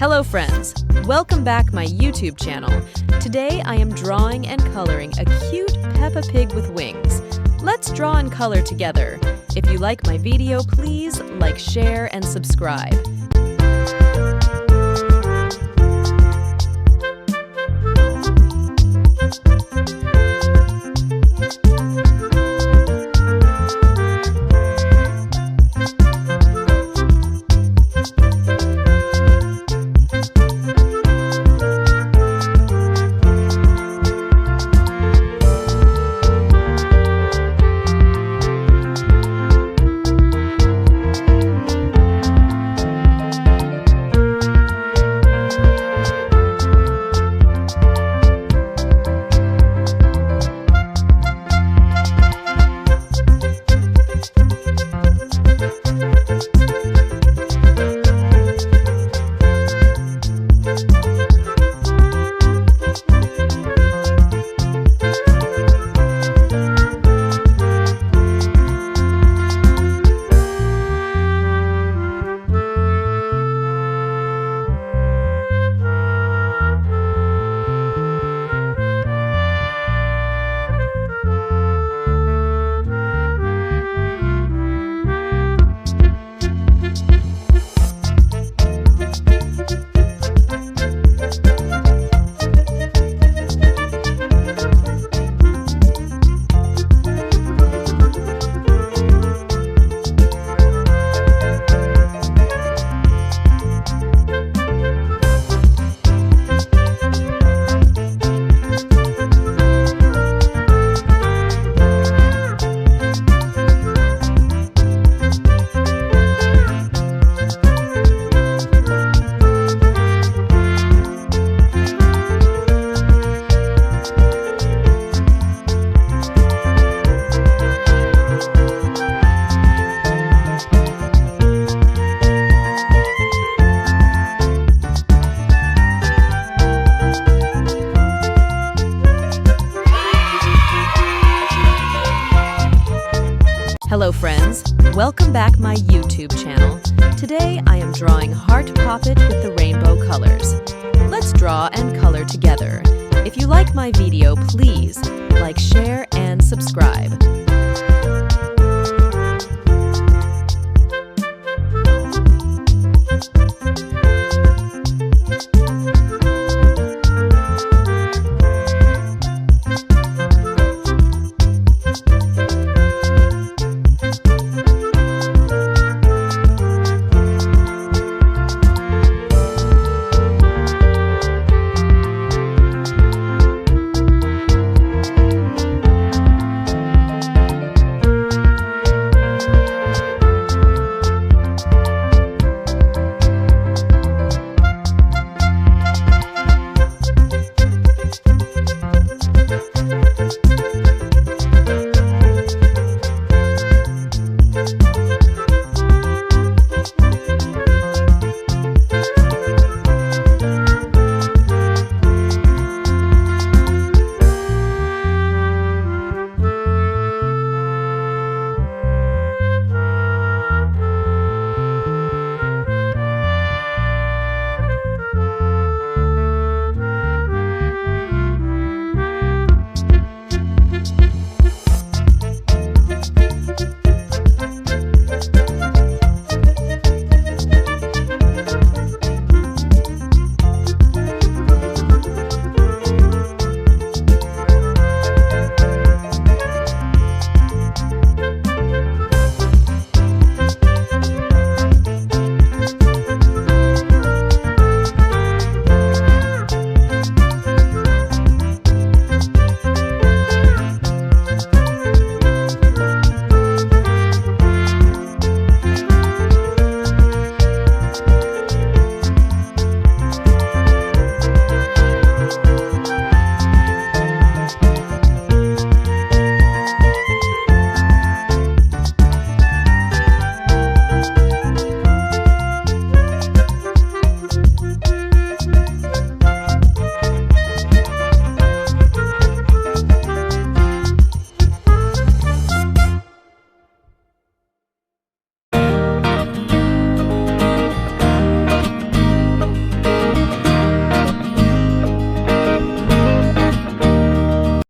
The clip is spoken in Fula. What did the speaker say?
Hello friends, welcome back my YouTube channel. Today I am drawing and coloring a cute Peppa Pig with wings. Let's draw and color together. If you like my video, please like, share, and subscribe. Hello friends, welcome back my YouTube channel. Today I am drawing Heart Poppet with the rainbow colors. Let's draw and color together. If you like my video, please like, share, and subscribe.